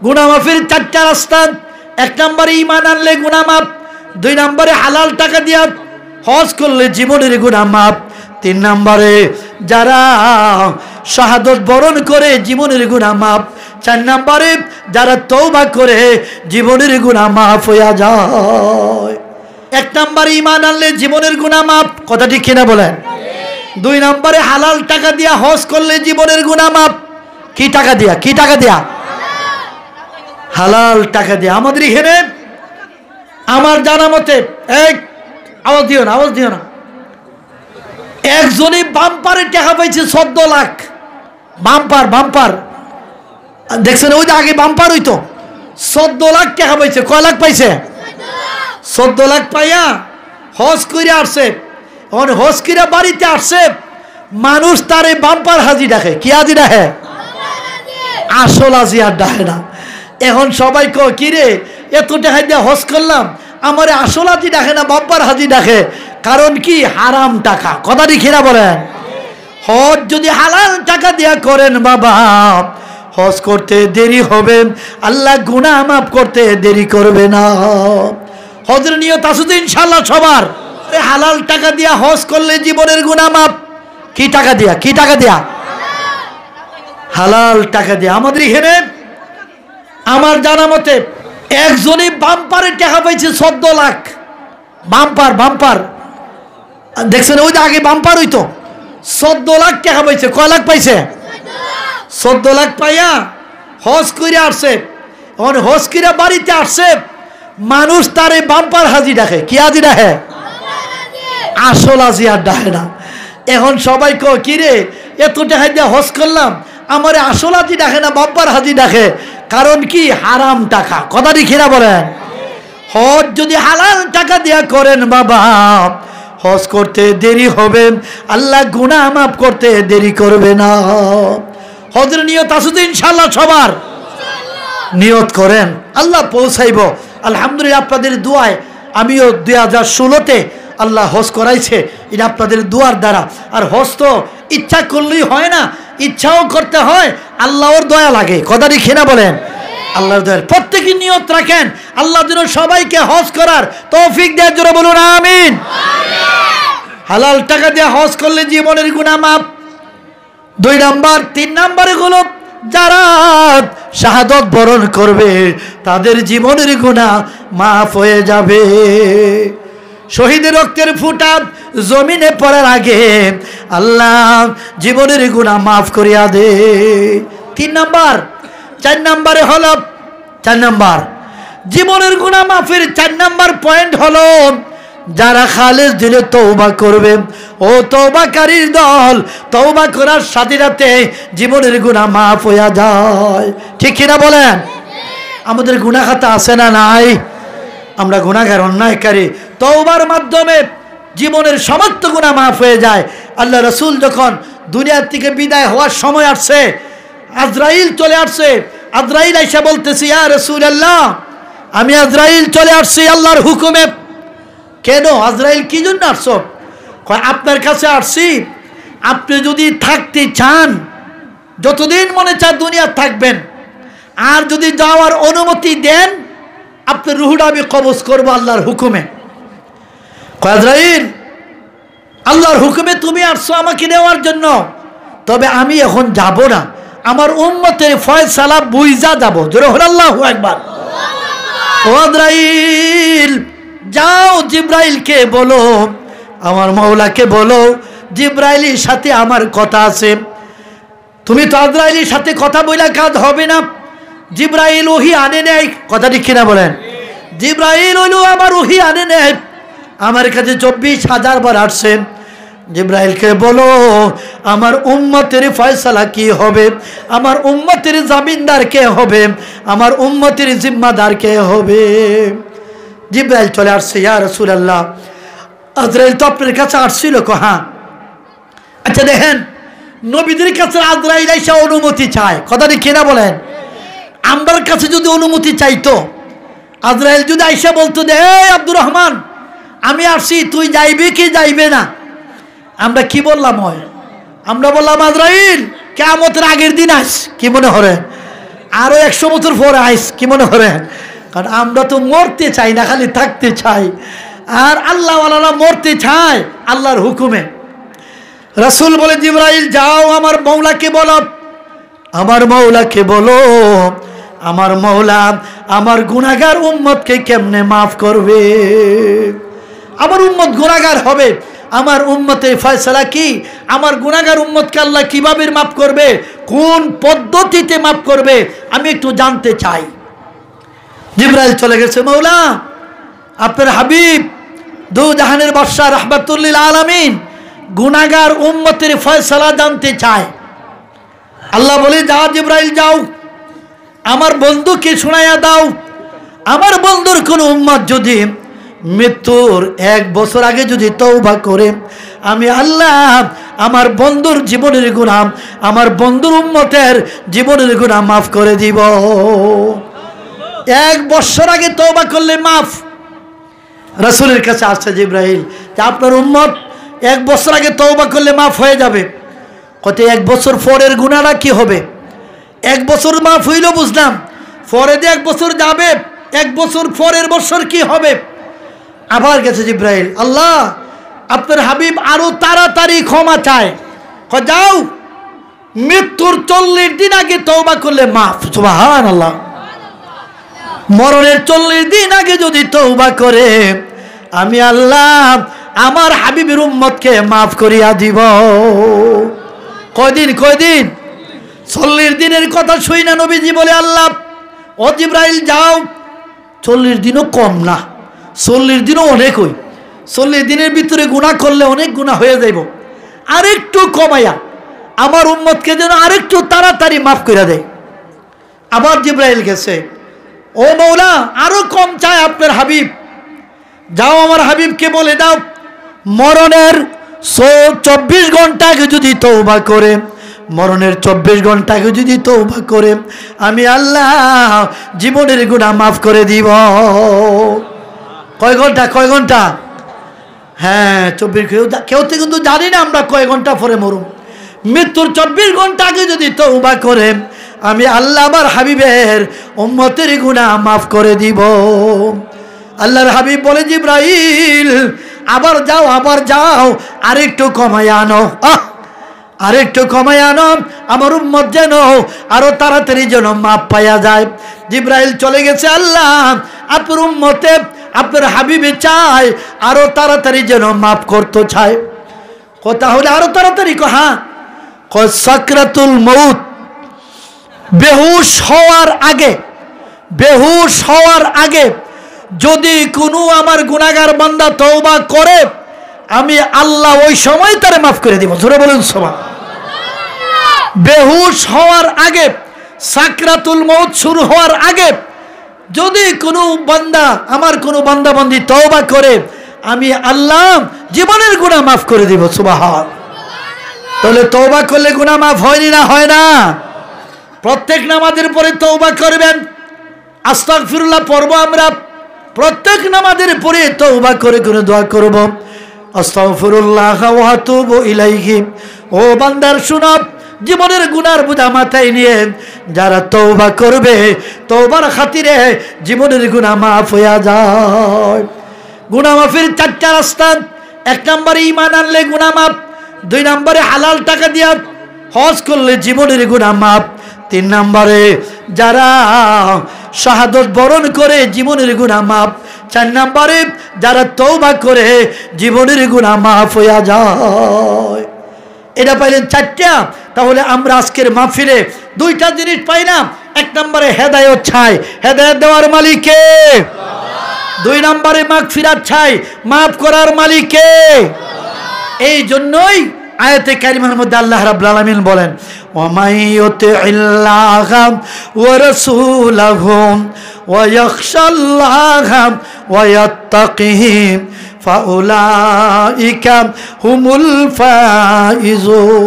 গুনাহ মাফের চারটা রাস্তা। এক নম্বরে ঈমান আনলে গুনাহ মাফ, দুই নম্বরে হালাল টাকা দিয়া হজ করলে জীবনের গুনাহ মাফ, তিন নম্বরে যারা শাহাদত বরণ করে জীবনের গুনাহ মাফ, চার নম্বরে যারা তওবা করে জীবনের গুনাহ মাফ হয়ে যায়। এক নম্বরে ঈমান আনলে জীবনের গুনাহ মাফ, কথা ঠিক কিনা বলেন? দুই নম্বরে হালাল টাকা দিয়া হজ করলে জীবনের গুনাহ মাফ। কি টাকা দিয়া? কি টাকা দিয়া? হালাল টাকা দিয়া। আমাদের এখানে আমার জানা মতে আওয়াজ দিও না, আওয়াজ দিও না, একজনই বাম্পারে টাকা পাইছে 14 লাখ। বাম্পার বাম্পার দেখছেন? ওই যে আগে বাম্পার হইতো, 14 লাখ টাকা পাইছে। কয় লাখ পাইছে? 14 লাখ পাইয়া হজ করে আসছে। হজ করে বাড়িতে আসছে, মানুষ তারে বাম্পার হাজি ডাকে। কি হাজি ডাকে? আসল হাজি আর ডাকে না। এখন সবাই কয় কি রে, এত টাকা দিয়ে হজ করলাম, আমারে আসল হাজি ডাকে না, বাম্পার হাজি ডাকে। কারণ কি? হারাম টাকা। কথা ঠিক কিনা বলেন? হজ যদি হালাল টাকা দিয়া করেন বাবা, হজ করতে দেরি হবে, আল্লাহ গুনাহ মাফ করতে দেরি করবে না। হজের নিয়ত আছে তো ইনশাআল্লাহ সবার? হালাল টাকা দিয়া হজ করলে জীবনের গুনাহ মাফ। কি টাকা দিয়া? কি টাকা দিয়া? হালাল টাকা দিয়া। আমাদের এখানে আমার জানা মতে একজনই বাম্পারে টাকা পাইছে 14 লাখ। বাম্পার বাম্পার দেখছেন? ওই যে আগে বাম্পার হইতো, 14 লাখ টাকা পাইছে। কয় লাখ পাইছে? 14 লাখ পাইয়া হজ করে আসছে। হজ করে বাড়িতে আসছে, মানুষ তারে বাম্পার হাজি ডাকে। কি হাজি ডাকে? আসল হাজি আর ডাকে না। এখন সবাই কয় কি রে, এত টাকা দিয়ে হজ করলাম, আমারে আসল হাজি ডাকে না, বাম্পার হাজি ডাকে। কারণ কি? হারাম টাকা। কথা ঠিক কিনা বলেন? হজ যদি হালাল টাকা দিয়া করেন বাবা, হজ করতে দেরি হবে, আল্লাহ গুনাহ মাফ করতে দেরি করবে না। হজের নিয়ত আছে তো ইনশাআল্লাহ সবার? নিয়ত করেন, আল্লাহ পৌঁছাইব। আলহামদুলিল্লাহ আপনাদের দোয়ায় আমিও 2016-তে আল্লাহ হজ করাইছে, এটা আপনাদের দোয়ার দ্বারা। আর হজ তো ইচ্ছা করলেই হয় না, ইচ্ছাও করতে হয়, আল্লাহর দয়া লাগে। কথা ঠিক কিনা বলেন? আল্লাহর দয়া। প্রত্যেকে নিয়ত রাখেন আল্লাহ যেন সবাইকে হজ করার তৌফিক দেয়। জোরে বলুন আমিন। হালাল টাকা দিয়ে হজ করলে জীবনের গুনাহ মাফ। 2 নাম্বার। 3 নাম্বারে হলো যারা শাহাদত বরণ করবে তাদের জীবনের গুনাহ মাফ হয়ে যাবে। শহীদের রক্তের ফোঁটা জমিনে পড়ার আগে আল্লাহ জীবনের গুনাহ মাফ করিয়া দে। 3 নাম্বার। 4 নাম্বারে হলো 4 নাম্বার জীবনের গুনাহ মাফের 4 নাম্বার পয়েন্ট হলো যারা খালেস দিলে তওবা করবে, ও তওবাকারীর দল তওবা করার সাথে সাথে জীবনের গুনাহ মাফ হয়ে যায়। ঠিক কিনা বলেন? আমাদের গুনাহ খাতা আছে না নাই? আমরা গুনাহগার, অন্যায়কারী। তওবার মাধ্যমে জীবনের সমস্ত গুনাহ মাফ হয়ে যায়। আল্লাহ রাসূল যখন দুনিয়া থেকে বিদায় হওয়ার সময় আসছে, আজরাইল চলে আসছে। আজরাইল আইসা বলতেছে, ইয়া রাসূলুল্লাহ, আমি আজরাইল চলে আসছি আল্লাহর হুকুমে। কেন? আজরাইল কি জন্য আসছো? কয় আপনার কাছে আসছি, আপনি যদি থাকতে চান যতদিন মনে চায় দুনিয়া থাকবেন, আর যদি যাওয়ার অনুমতি দেন আপনার রুহটা আমি কবজ করবো আল্লাহর হুকুমে। কয় আজরাইল, আল্লাহর হুকুমে তুমি আসছো আমাকে নেওয়ার জন্য, তবে আমি এখন যাব না, আমার উম্মতের ফয়সালা বুইজা যাব। জোরে হল আল্লাহু আকবার। ও আজরাইল, যাও জিব্রাইলকে বলো, আমার মাওলাকে বলো, জিব্রাইলের সাথে আমার কথা আছে। তুমি তো আজরাইলের সাথে কথা বলে কাজ হবে না। জিব্রাইল ওহী আনে নেয়। কথা ঠিক কিনা বলেন? জিব্রাইল হলো আমার ওহী আনে নেয়। আমার কাছে 24,000 বার আসছে। জিব্রাইলকে বলো আমার উম্মতের ফয়সালা কি হবে, আমার উম্মতের জামিনদার কে হবে, আমার উম্মতের জিম্মাদার কে হবে। জিব্রাইল চলে আসছে, ইয়া রাসূলুল্লাহ, আজরাইল তো আপনার কাছে আসছিল। হ্যাঁ। আচ্ছা দেখেন, নবীদের কাছে আজরাইল এসে অনুমতি চায়। কথাটা কিনা বলেন? আমার কাছে যদি অনুমতি চাইতো, আজরাইল যদি আইসা বলতো যে এই আব্দুর রহমান আমি আসছি, তুই যাইবি কি যাইবে না, আমরা কি বললাম? হয় আমরা বললাম আজরাইল কিয়ামতের আগের দিন আস। কি মনে হয়? আরো 100 বছর পরে আইস, কি মনে করেন? কারণ আমরা তো মরতে চাই না, খালি থাকতে চাই। আর আল্লাহ ওয়ালারা মরতে চায় আল্লাহর হুকুমে। রাসূল বলে, জিবরাইল যাও আমার মওলাকে বলো, আমার মওলাকে বলো, আমার মওলা আমার গুনাহগার উম্মতকে কেমনে মাফ করবে? আমার উম্মত গুনাহগার হবে, আমার উম্মতের ফয়সালা কি? আমার গুনাহগার উম্মতকে আল্লাহ কিভাবে মাফ করবে, কোন পদ্ধতিতে মাফ করবে, আমি একটু জানতে চাই। জিবরাইল চলে গেছে, মওলা আপনার হাবিব দু জাহানের বাদশা রাহমাতুল লিল আলামিন গুনাহগার উম্মতের ফয়সালা জানতে চায়। আল্লাহ বলে, যাও জিবরাইল যাও, আমার বন্ধুকে শোনায়া দাও, আমার বন্ধুর কোন উম্মত যদি মৃত্যুর 1 বছর আগে যদি তওবা করে, আমি আল্লাহ আমার বন্ধুর জীবনের গুনাহ, আমার বন্ধুর উম্মতের জীবনের গুনাহ মাফ করে দিব। 1 বছর আগে তওবা করলে মাফ। রাসূলের কাছে আসছে জিবরাইল যে আপনার উম্মত 1 বছর আগে তওবা করলে মাফ হয়ে যাবে। কত 1 বছর পরের গুনাহটা কি হবে? 1 বছর মাফ হইল বুঝলাম, পরে যে 1 বছর যাবে, 1 বছর পরের বছর কি হবে? আবার গেছে জিবরাইল, আল্লাহ আপনার হাবিব আরো তাড়াতাড়ি ক্ষমা চায়। যাও মৃত্যুর 40 দিন আগে তওবা করলে মাফ। সুবহানাল্লাহ। মরণের 40 দিন আগে যদি তওবা করে, আমি আল্লাহ আমার হাবিবের উম্মতকে মাফ করিয়া দিব। কয়দিন? 40 দিনের কথা শুই না নবীজি বলে, আল্লাহ ও জিবরাইল যাও, 40 দিনও কম না, 40 দিনও অনেক। 40 দিনের ভিতরে গুনাহ করলে অনেক গুনাহ হয়ে যাইব, আরেকটু কমাইয়া আমার উম্মতকে যেন আরেকটু তাড়াতাড়ি মাফ করে দেয়। আবার জিবরাইল গেছে, ও মওলা আরো কম চায় আপনার হাবিব, যাও আমার হাবিবকে বলে দাও মরণের 24 ঘন্টা আগে যদি তওবা করে, মরণের 24 ঘন্টা আগে যদি তওবা করে, আমি আল্লাহ জীবনের গুনাহ মাফ করে দিব। কয় ঘন্টা? হ্যাঁ 24। কেউ তো কিন্তু জানি না আমরা কয় ঘন্টা পরে মরুম। মৃত্যুর 24 ঘন্টা আগে যদি তওবা করে, আমি আল্লাহ আমার হাবিবের উম্মতের গুনাহ মাফ করে দিব। আল্লাহর হাবিব বলে, জিবরাইল আবার যাও, আরেকটু কমায় আনো, আরেকটু কমায় আনো, আমার উম্মত যেন আরো তাড়াতাড়ি যেন মাফ পাওয়া যায়। জিবরাইল চলে গেছে, আল্লাহ আপনার উম্মতে আপনার হাবিবে চায় আরো তাড়াতাড়ি যেন মাফ করতে চায়। কথা হলে আরো তাড়াতাড়ি হ্যাঁ, সাকরাতুল মউত, বেহুশ হওয়ার আগে যদি কোনো আমার গুনাহগার বান্দা তওবা করে, আমি আল্লাহ ওই সময় তারে মাফ করে দিব। জোরে বলুন সুবহানাল্লাহ। বেহুশ হওয়ার আগে, সাকরাতুল মউত শুরু হওয়ার আগে যদি কোনো বান্দা, আমার কোনো বান্দা বান্দি তওবা করে, আমি আল্লাহ জীবনের গুনাহ মাফ করে দিব। সুবহানাল্লাহ। তাহলে তওবা করলে গুনাহ মাফ হয়নি না? হয় না? প্রত্যেক নামাজের পরে তওবা করবেন, আস্তাগফিরুল্লাহ পড়ব আমরা, প্রত্যেক নামাজের পরে তওবা করে দোয়া করব, আস্তাগফিরুল্লাহ ওয়া আতুবু ইলাইহি। ও বান্দার শুনো, জীবনের গুনার বোঝা মাথায় নিয়ে যারা তওবা করবে, তওবার খাতিরে জীবনের গুনাহ মাফ হয়ে যায়। গুনাহ মাফের 4টা রাস্তা। 1 নম্বরে ঈমান আনলে গুনাহ মাফ, 2 নম্বরে হালাল টাকা দিয়া হজ করলে জীবনের গুনাহ মাফ, 3 নম্বরে যারা শাহাদত বরণ করে জীবনের গুনাহ মাফ, 4 নম্বরে যারা তওবা করে জীবনের গুনাহ মাফ হয়ে যায়। এটা পাইলেন 4টা। তাহলে আমরা আজকের মাহফিলে 2টা জিনিস পাইলাম। 1 নম্বরে হেদায়েত চাই, হেদায়েত দেওয়ার মালিক কে? 2 নম্বরে মাগফিরাত চাই, মাফ করার মালিক কে? এই জন্যই আয়াতে কারিমার মধ্যে আল্লাহ রাব্বুল আলামিন বলেন, ওয়া মাইয়ুতিল্লাহা ওয়া রাসূলাহু ওয়া ইয়াখশাল্লাহা ওয়া ইয়াত্তাকিহি ফাউলাইকা হুমুল ফাইজুন।